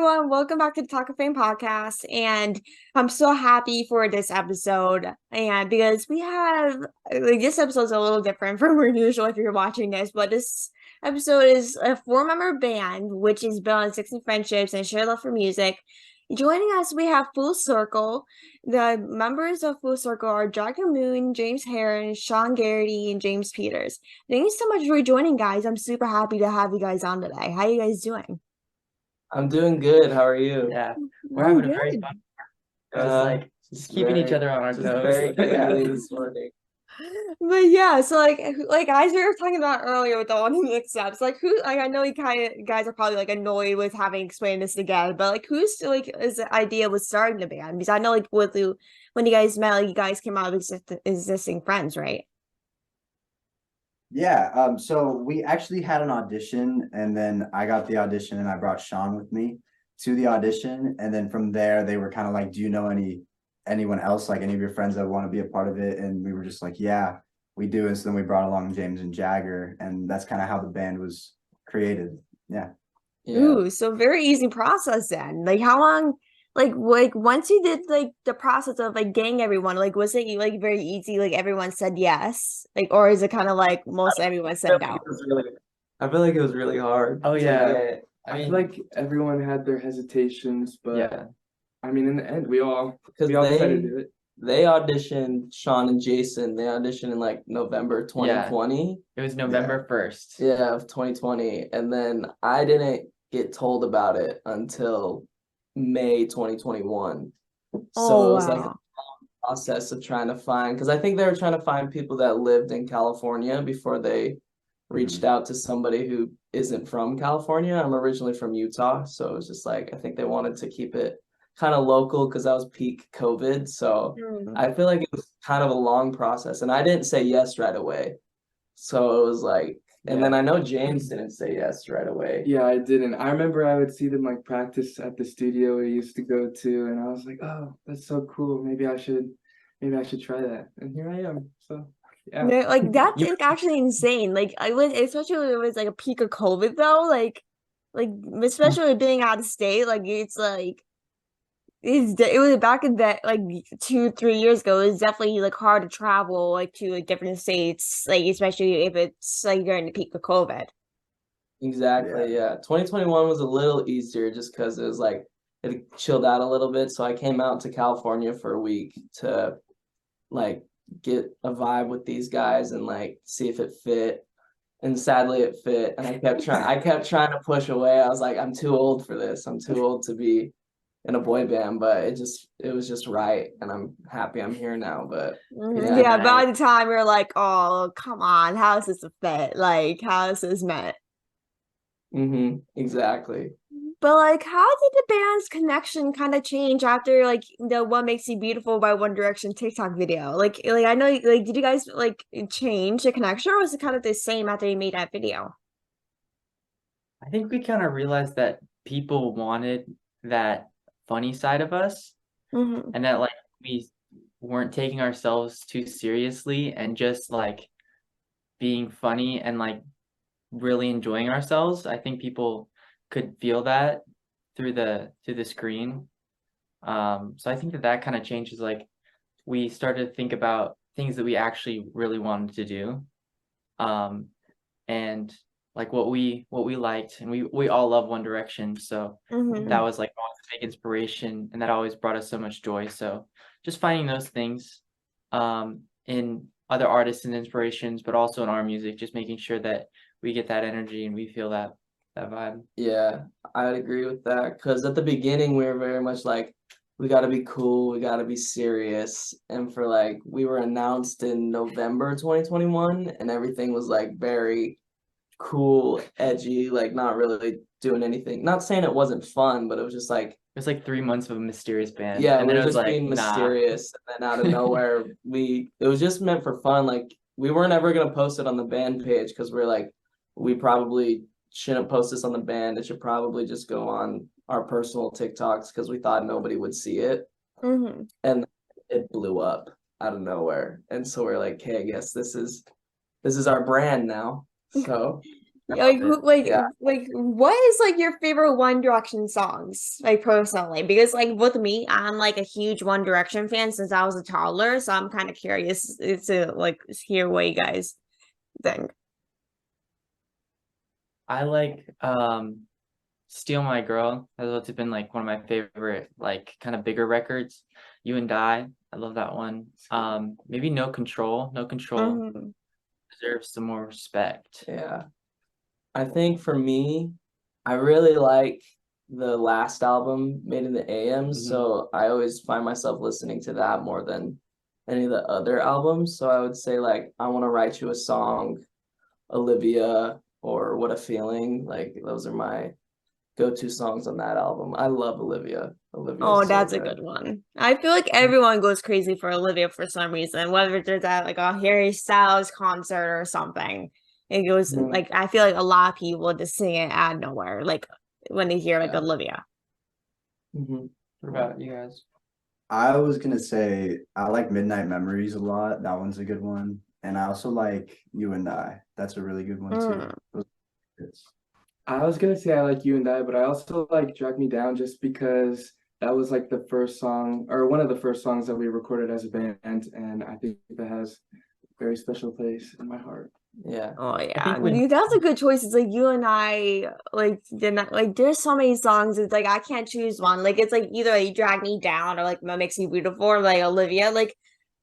everyone. Welcome back to the Talkoffame podcast. And I'm so happy for this episode. And because we have this episode's a little different from our usual if you're watching this, but this episode is a four-member band which is built on 60 friendships and shared love for music. Joining us, we have Full Circle. The members of Full Circle are Dragon Moon, James Heron, Sean Garrity, and James Peters. Thank you so much for joining, guys. I'm super happy to have you guys on today. How are you guys doing? I'm doing good. How are you? Yeah, we're I'm having a very good. fun, just keeping each other on our toes. Very giggly this morning. But yeah, so like guys we were talking about earlier with the one who accepts, like who like I know you kind of guys are probably like annoyed with having explained this again, but like who's like is the idea with starting the band? Because I know like with you when you guys met, like you guys came out of existing friends, right? Yeah, so we actually had an audition, and then I got the audition and I brought Sean with me to the audition. And then from there they were kind of like, do you know anyone else, like any of your friends that want to be a part of it? And we were just like, yeah, we do. And so then we brought along James and Jagger, and that's kind of how the band was created. Yeah. Ooh, so very easy process then. Like how long like once you did like the process of like getting everyone, like was it like very easy, like everyone said yes? Like or is it kind of like most everyone said no? I feel like it was really hard. Oh, to yeah. get- I feel like everyone had their hesitations, but Yeah, I mean, in the end, we all because decided to do it. they auditioned Sean and Jason. They auditioned in like November 2020. it was November 1st. Yeah, of 2020. And then I didn't get told about it until May 2021. So it was like wow. process of trying to find, because I think they were trying to find people that lived in California before they reached out to somebody who isn't from California. I'm originally from Utah, so it was just like I think they wanted to keep it kind of local because that was peak COVID. So Mm. I feel like it was kind of a long process, and I didn't say yes right away. So it was like, and then I know James didn't say yes right away. Yeah, I didn't. I remember I would see them like practice at the studio we used to go to, and I was like, oh, that's so cool. Maybe I should try that. And here I am. So yeah. Yeah, like that's You- actually insane. Like I would, especially when it was like a peak of COVID though. Like especially being out of state. Like it's like it was back in that like 2-3 years ago. It was definitely like hard to travel like to like different states. Like especially if it's like during the peak of COVID. Exactly, yeah. 2021 was a little easier just because it was like it chilled out a little bit. So I came out to California for a week to like get a vibe with these guys and like see if it fit. And sadly it fit. And I kept trying to push away. I was like, I'm too old for this. I'm too old to be in a boy band, but it was just right. And I'm happy I'm here now. But Mhm. yeah. Yeah, by the time we are like, oh, come on, how is this a fit? Like, how is this met? Exactly. But like, how did the band's connection kind of change after like the "What Makes You Beautiful" by One Direction TikTok video? Like I know, like, did you guys like change the connection, or was it kind of the same after you made that video? I think we kind of realized that people wanted that funny side of us, Mm-hmm. and that like we weren't taking ourselves too seriously and just like being funny and like really enjoying ourselves. I think people could feel that through the screen. So I think that kind of changes. Like we started to think about things that we actually really wanted to do, and like what we liked, and we all love One Direction, so Mm-hmm. that was like always a big inspiration, and that always brought us so much joy. So just finding those things in other artists and inspirations, but also in our music, just making sure that we get that energy and we feel that vibe. Yeah, I'd agree with that. Because at the beginning, we were very much like, we got to be cool, we got to be serious. And for like, we were announced in November 2021, and everything was like very cool, edgy, like not really doing anything. Not saying it wasn't fun, but it was just like, It was like 3 months of a mysterious band, yeah, and we then were it was just like, being nah. mysterious. And then out of nowhere, it was just meant for fun. Like, we weren't ever going to post it on the band page because we're like, we probably shouldn't post this on the band. It should probably just go on our personal TikToks because we thought nobody would see it. Mm-hmm. And it blew up out of nowhere. And so we're like, hey, I guess this is our brand now. So Like love who it. like what is like your favorite One Direction songs? Like personally, because like with me, I'm like a huge One Direction fan since I was a toddler, so I'm kind of curious to like hear what you guys think. I like Steal My Girl. That's been like one of my favorite like kind of bigger records. You and I love that one. Maybe No Control. No Control Mhm. deserves some more respect. Yeah. I think for me, I really like the last album, Made in the AM, Mhm. so I always find myself listening to that more than any of the other albums. So I would say like I Want to Write You a Song, Olivia, or What a Feeling. Like those are my go-to songs on that album. I love Olivia. Olivia Oh, is so that's a good. good one. I feel like everyone goes crazy for Olivia for some reason, whether it's at like a Harry Styles concert or something. It goes Mhm. like I feel like a lot of people just sing it out of nowhere, like when they hear like Yeah. Olivia. Mhm. What about you guys? I was gonna say I like Midnight Memories a lot. That one's a good one. And I also like You and I. That's a really good one too. Mm. Those are good. I was gonna say I like You and I, but I also like Drag Me Down just because that was like the first song or one of the first songs that we recorded as a band, and I think that has a very special place in my heart. Yeah. Oh I yeah, think when that's a good choice. It's like you and I like did not like. There's so many songs. It's like I can't choose one. Like it's like either you drag me down or like what makes you beautiful or like Olivia. Like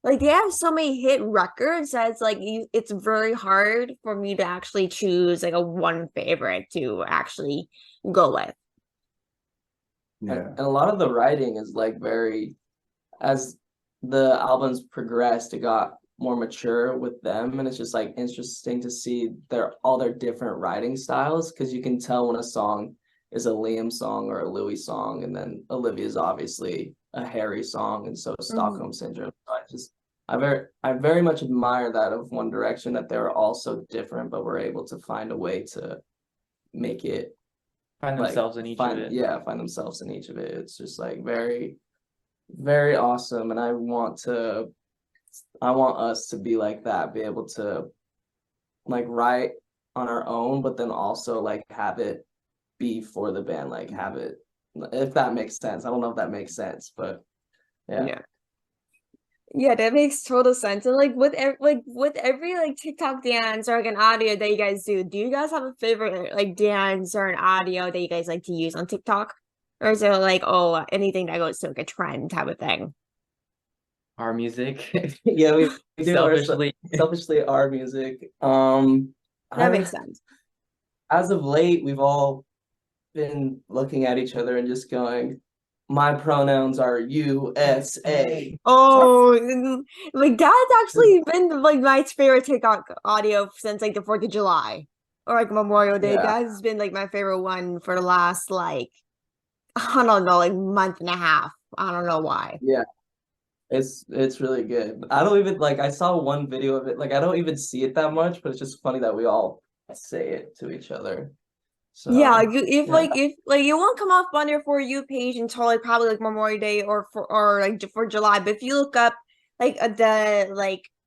they have so many hit records that it's like it's very hard for me to actually choose like a one favorite to actually go with. And Yeah. a lot of the writing is like very, as the albums progressed, it got more mature with them, and it's just like interesting to see their different writing styles because you can tell when a song is a Liam song or a Louis song, and then Olivia's obviously a Harry song, and so is Mhm. Stockholm Syndrome. So I very much admire that of One Direction that they were all so different, but were able to find a way to make it find like themselves in each of it. find themselves in each of it. It's just like very, very awesome, and I want us to be like that, be able to like write on our own, but then also like have it be for the band, like have it, if that makes sense. I don't know if that makes sense, but yeah. Yeah. Yeah, that makes total sense. And like with every like TikTok dance or like an audio that you guys do you guys have a favorite like dance or an audio that you guys like to use on TikTok? Or is it like, oh, anything that goes to like a trend type of thing? Our music. Yeah, we do our Selfishly. selfishly our music. That I makes sense. as of late, we've all been looking at each other and just going, my pronouns are USA. Oh, like that's actually been like my favorite TikTok audio since like the 4th of July or like Memorial Day. Yeah, That has been like my favorite one for the last like I don't know, like month and a half. I don't know why. yeah. It's really good. I don't even like I saw one video of it. Like I don't even see it that much, but it's just funny that we all say it to each other. Yeah, So yeah, if like it won't come up on your For You page until like probably like Memorial Day or like for July. But if you look up like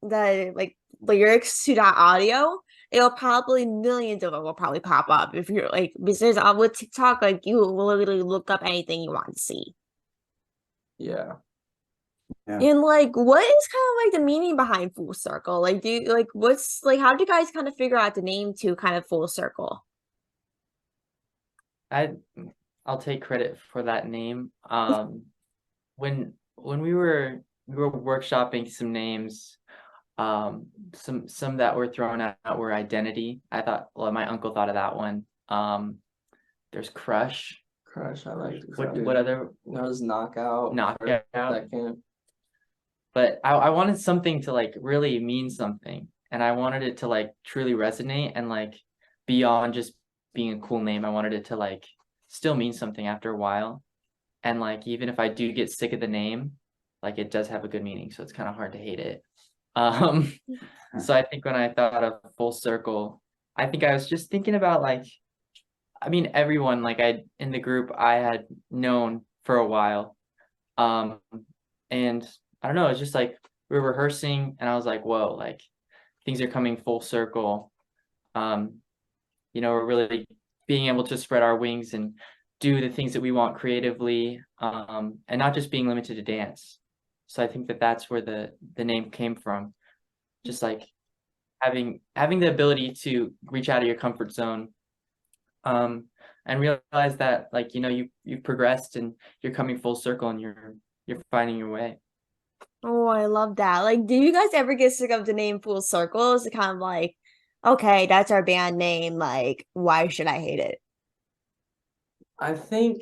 the lyrics to that audio, it'll probably millions of it will probably pop up if you're like because with TikTok like you will literally look up anything you want to see. yeah. Yeah. And like what is kind of like the meaning behind Full Circle? Like do you like what's like how do you guys kind of figure out the name to kind of Full Circle? I I'll take credit for that name. When we were workshopping some names, some that were thrown out were identity. I thought, well, my uncle thought of that one. There's crush. Crush, I like What other There was knockout for a knockout? second. But I wanted something to like really mean something, and I wanted it to like truly resonate and like beyond just being a cool name. I wanted it to like still mean something after a while. And like even if I do get sick of the name, like it does have a good meaning, so it's kind of hard to hate it. Um, so I think when I thought of Full Circle, I think I was just thinking about like, I mean, everyone like I in the group I had known for a while. Um, and I don't know, it's just like we were rehearsing and I was like, whoa, like things are coming full circle. Um, we're really being able to spread our wings and do the things that we want creatively, and not just being limited to dance. So I think that that's where the name came from, just like having the ability to reach out of your comfort zone, and realize that like you've progressed and you're coming full circle and you're finding your way. Oh, I love that. Like, do you guys ever get sick of the name Full Circle? Is it kind of like, okay, that's our band name. Like, why should I hate it? I think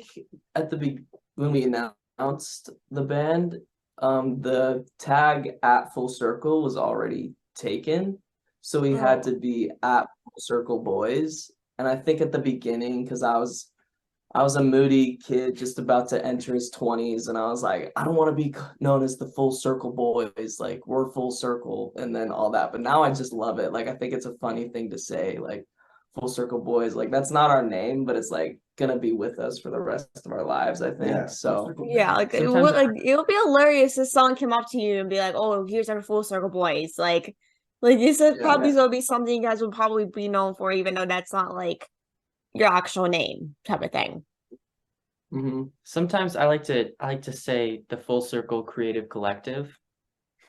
at the when we announced the band, the tag at Full Circle was already taken, so we had to be at Full Circle Boys. And I think at the beginning, because I was a moody kid just about to enter his 20s, and I was like, I don't want to be known as the Full Circle Boys, like we're full circle, and then all that. But now I just love it. Like I think it's a funny thing to say, like Full Circle Boys. Like that's not our name, but it's like gonna be with us for the rest of our lives, I think. Yeah, So Yeah, like it Sometimes- would it would be hilarious if someone came up to you and be like, "Oh, here's our Full Circle Boys." Like this is probably Yeah. gonna be something you guys will probably be known for, even though that's not like your actual name type of thing. Sometimes I like to say the Full Circle Creative Collective.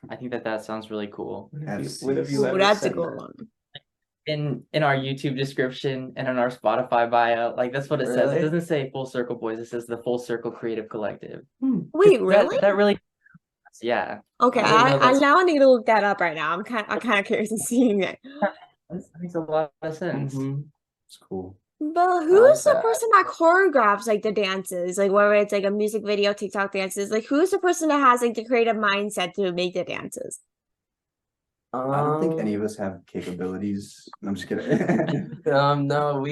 I think that sounds really cool. What have you Ooh, ever that's a said good that? one. In our YouTube description and in our Spotify bio, like that's what it says. It Really? doesn't say Full Circle Boys. It says the Full Circle Creative Collective. Wait, really? That really, yeah. Okay, I didn't know I that's- now need to look that up right now. I'm kind of curious in seeing it. That makes a lot of sense. It's cool. But like who's the that. person that choreographs like the dances? Like whether it's like a music video, TikTok dances, like who's the person that has like the creative mindset to make the dances? I don't think any of us have capabilities. I'm just kidding. No,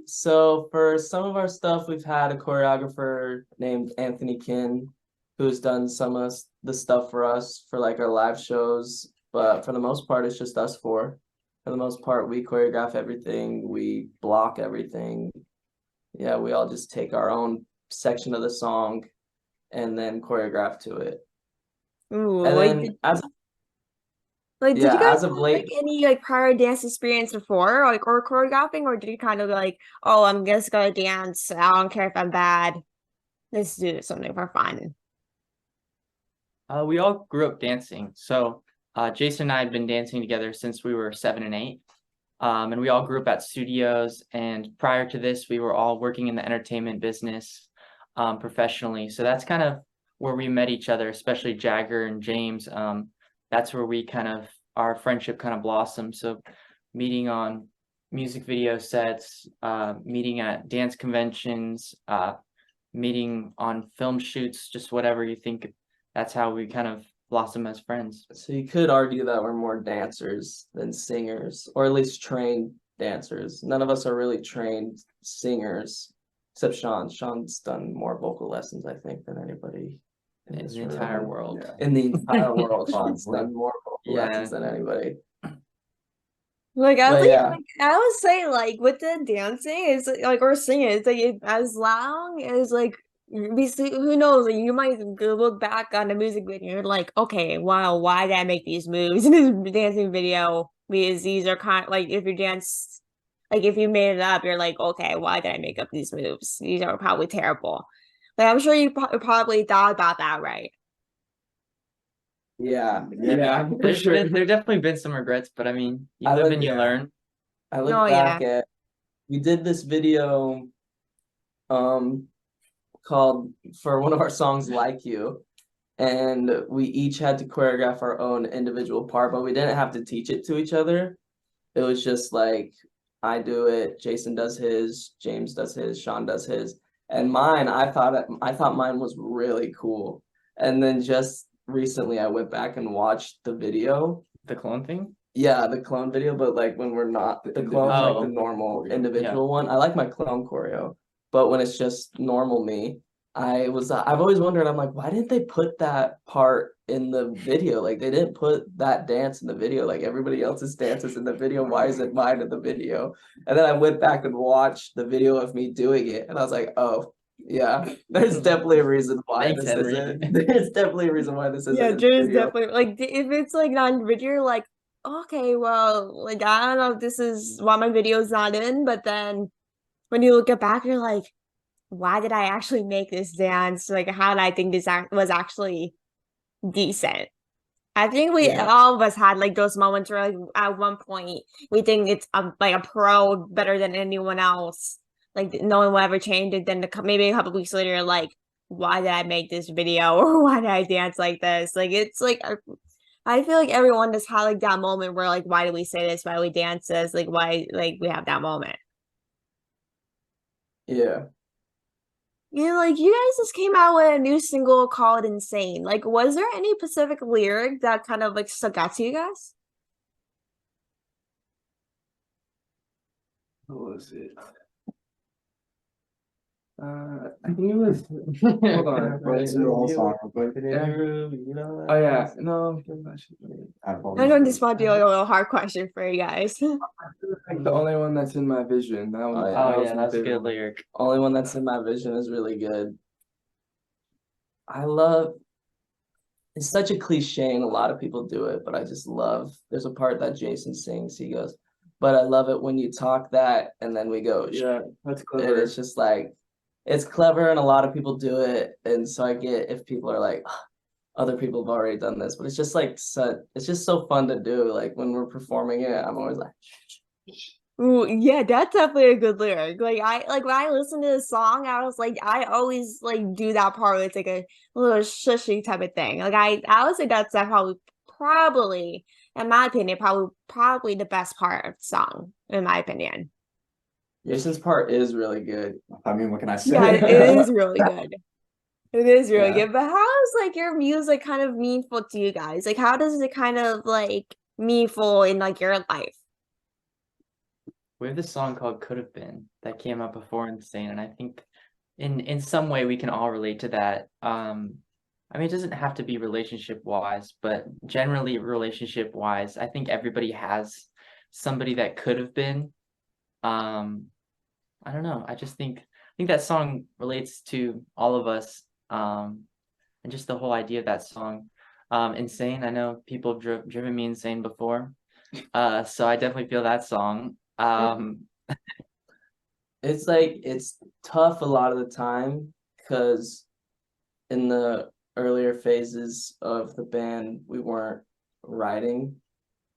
so for some of our stuff, we've had a choreographer named Anthony Kin, who's done some of the stuff for us for like our live shows. But for the most part, it's just us four. For the most part, we choreograph everything, we block everything. Yeah, we all just take our own section of the song and then choreograph to it. Ooh, And like, then did you guys as of have late, like any like prior dance experience before, like or choreographing, or did you kind of like, oh, I'm just gonna dance. I don't care if I'm bad. Let's do something for fun. We all grew up dancing. So Jason and I had been dancing together since we were 7 and 8. And we all grew up at studios. And prior to this, we were all working in the entertainment business professionally. So that's kind of where we met each other, especially Jagger and James. That's where our friendship kind of blossomed. So meeting on music video sets, meeting at dance conventions, meeting on film shoots, just whatever you think. That's how we kind of blossom as friends. so you could argue that we're more dancers than singers, or at least trained dancers. None of us are really trained singers, except Sean. Sean's done more vocal lessons, I think, than anybody In this the room. entire world. Yeah. In the entire world, Sean's done more vocal Yeah. lessons than anybody. Like I But was yeah. like I would say like with the dancing, it's like or singing, it's like as long as like who knows, like, you might go look back on the music video and you're like, okay, wow, why did I make these moves in this dancing video? Because these are kind like if you dance like if you made it up, you're like, okay, why did I make up these moves? These are probably terrible. But I'm sure you probably thought about that, right? Yeah. Yeah, for There's sure. there definitely been some regrets, but I mean, you I live look- and you yeah. learn. I look Oh, back at we did this video called for one of our songs Like You, and we each had to choreograph our own individual part, but we didn't have to teach it to each other. It was just like I do it, Jason does his, James does his, Sean does his. And mine, I thought mine was really cool. And then just recently I went back and watched the video. The clone thing. Yeah, the clone video, but like when we're not the clone, like the Oh. normal individual one. I like my clone choreo, but when it's just normal me, I've always wondered, I'm like, why didn't they put that part in the video? Like they didn't put that dance in the video, like everybody else's dances in the video. Why is it mine in the video? And then I went back and watched the video of me doing it, and I was like, oh, yeah, there's definitely a reason why Thanks, this Henry. isn't. There's definitely a reason why this isn't. Yeah, in the Dre's video. definitely like if it's like not video, like okay, well, like I don't know if this is why my video's not in, but then when you look it back, you're like, why did I actually make this dance? Like, how did I think this was actually decent? I think we Yeah. all of us had like those moments where like at one point we think it's like a pro better than anyone else. Like no one will ever change it. Then maybe a couple weeks later, like, why did I make this video or why did I dance like this? Like it's like I feel like everyone just had like that moment where like, why do we say this? Why do we dance this? Like why like we have that moment. Yeah. Like you guys just came out with a new single called Insane. Like, was there any specific lyric that kind of like stuck out to you guys? What was it? I think it was. Hold on. Let's do the whole song real quick. Oh yeah, no. I know this might be like a little hard question for you guys. Like the only one that's in my vision. That one. Oh, yeah. that Oh was yeah, my that's a favorite good one. lyric. Only one that's in my vision is really good. I love it's such a cliche and a lot of people do it, but I just love there's a part that Jason sings. He goes, but I love it when you talk that and then we go Yeah, that's and clever. it's just like it's clever and a lot of people do it. And so I get if people are like, "Ugh, other people have already done this, but it's just like it's just so fun to do. Like when we're performing it, I'm always like Ooh, yeah, that's definitely a good lyric. Like when I listened to the song, I was like, I always like do that part where it's like a little shushy type of thing. Like I would say that's probably, in my opinion, probably the best part of the song, in my opinion. Jason's part is really good. I mean, what can I say? Yeah, it is really good. It is really Yeah. good. But how is like your music kind of meaningful to you guys? Like how does it kind of like meaningful in like your life? We have this song called Could Have Been that came out before Insane, and I think in some way we can all relate to that. I mean, it doesn't have to be relationship wise, but generally relationship wise, I think everybody has somebody that could have been. I don't know. I think that song relates to all of us. And just the whole idea of that song. Insane. I know people have driven me insane before. So I definitely feel that song. It's like it's tough a lot of the time because in the earlier phases of the band we weren't writing.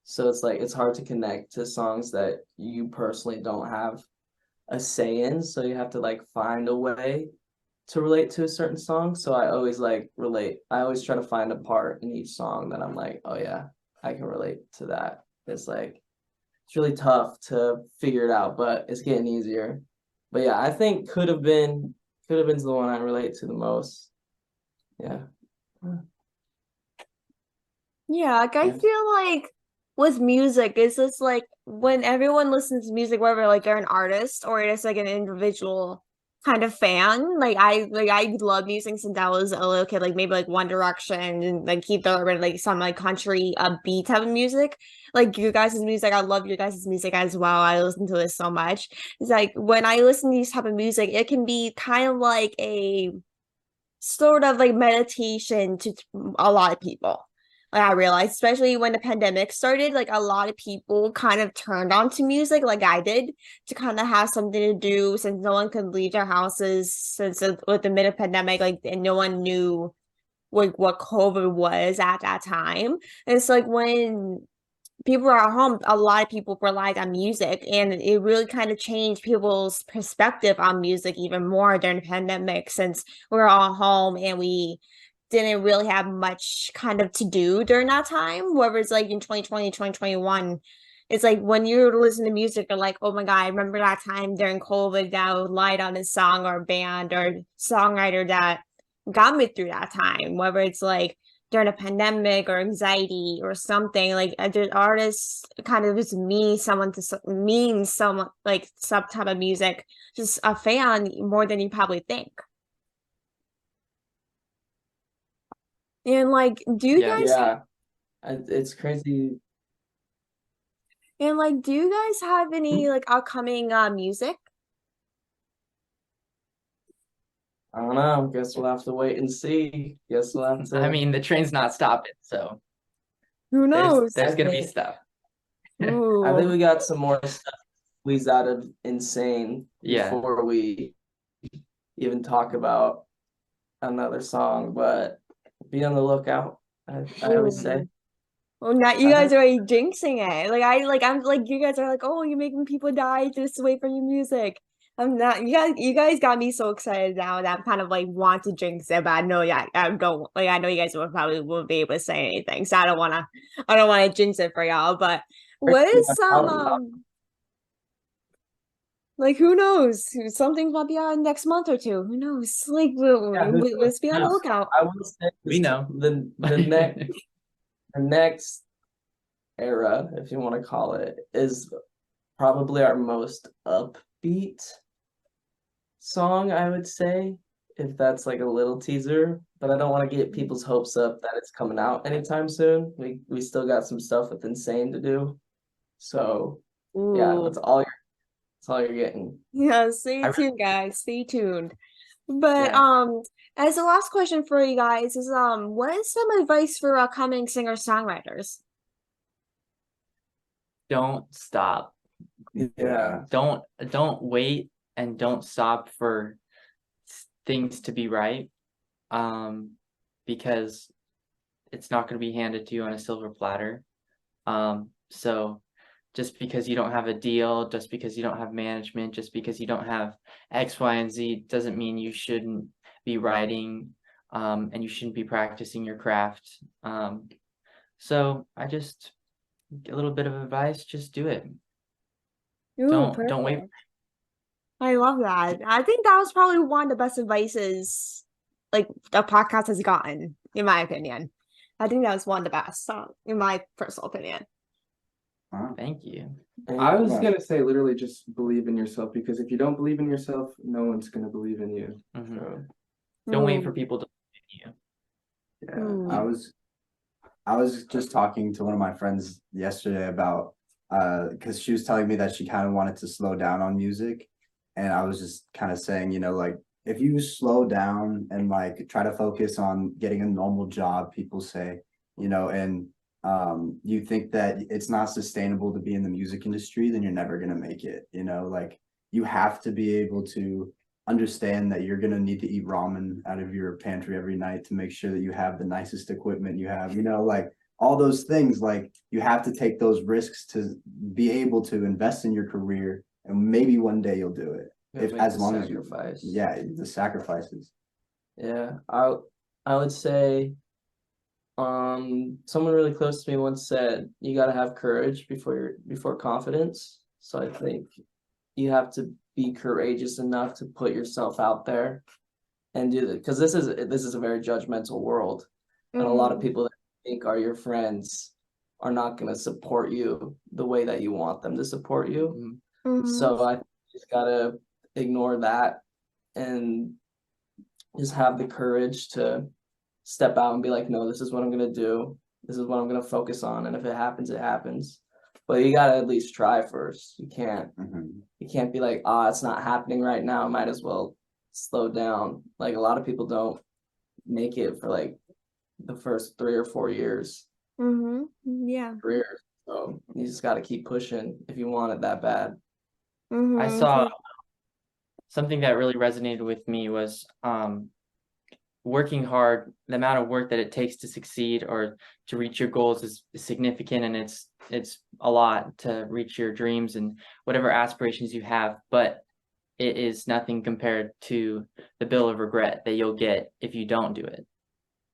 So it's like it's hard to connect to songs that you personally don't have a say in. So you have to like find a way to relate to a certain song. So I always like relate. I always try to find a part in each song that I'm like, oh yeah, I can relate to that. It's like it's really tough to figure it out, but it's getting easier. But yeah, I think could have been the one I relate to the most. Yeah. Yeah, like I Yeah. feel like with music, it's just like when everyone listens to music, whether like they're an artist or it's like an individual kind of fan. Like I love music since I was a little kid, like maybe like One Direction and like Keith Urban, like some like country upbeat type of music. Like your guys' music, I love your guys' music as well. I listen to it so much. It's like when I listen to these type of music, it can be kind of like a sort of like meditation to a lot of people. Like I realized, especially when the pandemic started, like a lot of people kind of turned on to music, like I did, to kind of have something to do since no one could leave their houses since with the mid of pandemic, like and no one knew like what COVID was at that time. And it's like when people are at home, a lot of people relied on music, and it really kind of changed people's perspective on music even more during the pandemic since we are all home and we didn't really have much kind of to do during that time. Whether it's like in 2020, 2021, it's like when you're listening to music, you're like, oh my God, I remember that time during COVID that I relied on a song or a band or songwriter that got me through that time. Whether it's like during a pandemic or anxiety or something like the artists kind of just mean someone like some type of music, just a fan more than you probably think. And like do you Yeah. guys Yeah. It's crazy. and like do you guys have any like upcoming music? I don't know. Guess we'll have to wait and see. Guess we'll have I to mean, the train's not stopping, so Who knows? there's I gonna be think- stuff. I think Ooh. we got some more stuff squeezed out of Insane Yeah. before we even talk about another song, but be on the lookout. I always say. Ooh. Well, now you I guys think- are already jinxing it. I'm like you guys are like, oh, you're making people die just wait for your music. I'm not. You guys got me so excited now that I'm kind of like want to jinx it, but I know, yeah, I don't like. I know you guys will probably won't be able to say anything, so I don't want to jinx it for y'all. But what is some like who knows? Something might be on next month or two. Who knows? Like Yeah, who knows? let's be on the Yeah. lookout. I will say We know. the next era, if you want to call it, is probably our most upbeat song, I would say, if that's like a little teaser. But I don't want to get people's hopes up that it's coming out anytime soon. We still got some stuff with Insane to do. So yeah, Ooh. that's all you're getting. Yeah, stay I tuned, guys. Stay tuned. But Yeah. as the last question for you guys is what is some advice for upcoming singer-songwriters? Don't stop. Yeah. Don't wait and don't stop for things to be right. Because it's not going to be handed to you on a silver platter. So just because you don't have a deal, just because you don't have management, just because you don't have X, Y, and Z doesn't mean you shouldn't be writing, and you shouldn't be practicing your craft. So I just a little bit of advice, just do it. Ooh, Don't wait. perfect. I love that. I think that was probably one of the best advices like the podcast has gotten, in my opinion. I think that was one of the best, in my personal opinion. Thank you. I was gonna say literally just believe in yourself, because if you don't believe in yourself, no one's gonna believe in you. Mhm. So Don't wait Ooh. for people to believe in you. Yeah, Ooh. I was just talking to one of my friends yesterday about because she was telling me that she kind of wanted to slow down on music, and I was just kind of saying, you know, like if you slow down and like try to focus on getting a normal job, people say, you know, and you think that it's not sustainable to be in the music industry, then you're never gonna make it, you know, like you have to be able to understand that you're gonna need to eat ramen out of your pantry every night to make sure that you have the nicest equipment you have, you know, like all those things, like you have to take those risks to be able to invest in your career, and maybe one day you'll do it. You have If to make as the long as sacrifice. yeah, the sacrifices. Yeah. I would say someone really close to me once said you got to have courage before confidence. So I think you have to be courageous enough to put yourself out there and do that, because this is a very judgmental world, and a lot of people that you think are your friends are not going to support you the way that you want them to support you. Mhm. So I think you just gotta ignore that and just have the courage to step out and be like, no, this is what I'm gonna do. This is what I'm gonna focus on, and if it happens, it happens. But you gotta at least try first. You can't be like, it's not happening right now. I might as well slow down. Like a lot of people don't make it for like the first 3 or 4 years Yeah. career. So you just gotta keep pushing if you want it that bad. I saw something that really resonated with me was working hard. The amount of work that it takes to succeed or to reach your goals is significant, and it's a lot to reach your dreams and whatever aspirations you have, but it is nothing compared to the bill of regret that you'll get if you don't do it.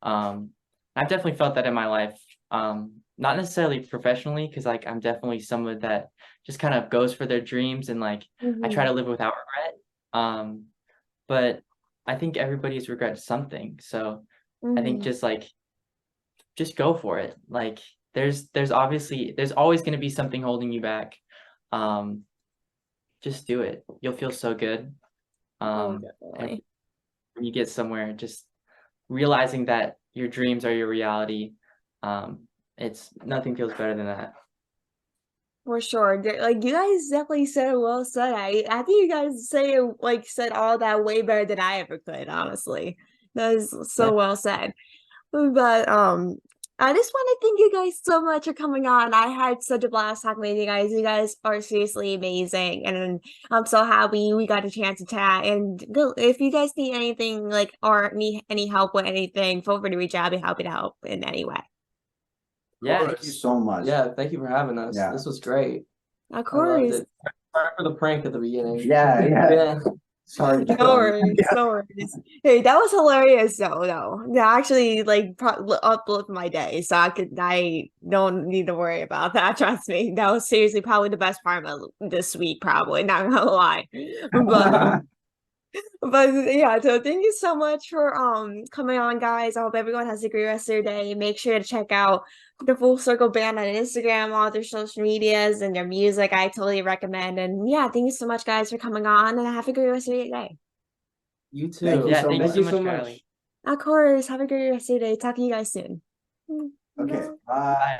I've definitely felt that in my life, not necessarily professionally, because like I'm definitely someone that just kind of goes for their dreams, and like I try to live without regret. But I think everybody's regret something. So I think just go for it. Like there's always going to be something holding you back. Just do it. You'll feel so good. And Definitely. when you get somewhere, just realizing that your dreams are your reality. It's nothing feels better than that. For sure. Like you guys definitely said it well said. I think you guys said all that way better than I ever could, honestly. That is so well said. But I just want to thank you guys so much for coming on. I had such a blast talking with you guys. You guys are seriously amazing, and I'm so happy we got a chance to chat. And if you guys need anything, like, or need any help with anything, feel free to reach out. I'll be happy to help in any way. Yeah. Thank you so much. Yeah, thank you for having us. Yeah. This was great. Of I loved course. it. Sorry for the prank at the beginning. Yeah. Sorry. No worries, no worries. Hey, that was hilarious though. No, that actually like uplifted my day, so I don't need to worry about that. Trust me, that was seriously probably the best part of this week. Probably not gonna lie, but yeah. So thank you so much for coming on, guys. I hope everyone has a great rest of their day. Make sure to check out the Full Circle Band on Instagram, all their social medias, and their music. I totally recommend. And yeah, thank you so much, guys, for coming on, and have a great rest of your day. You too. Thank you Yeah, so thank you much. so much, so much. Kylie. Of course, have a great rest of your day. Talk to you guys soon. Okay. Bye. Bye.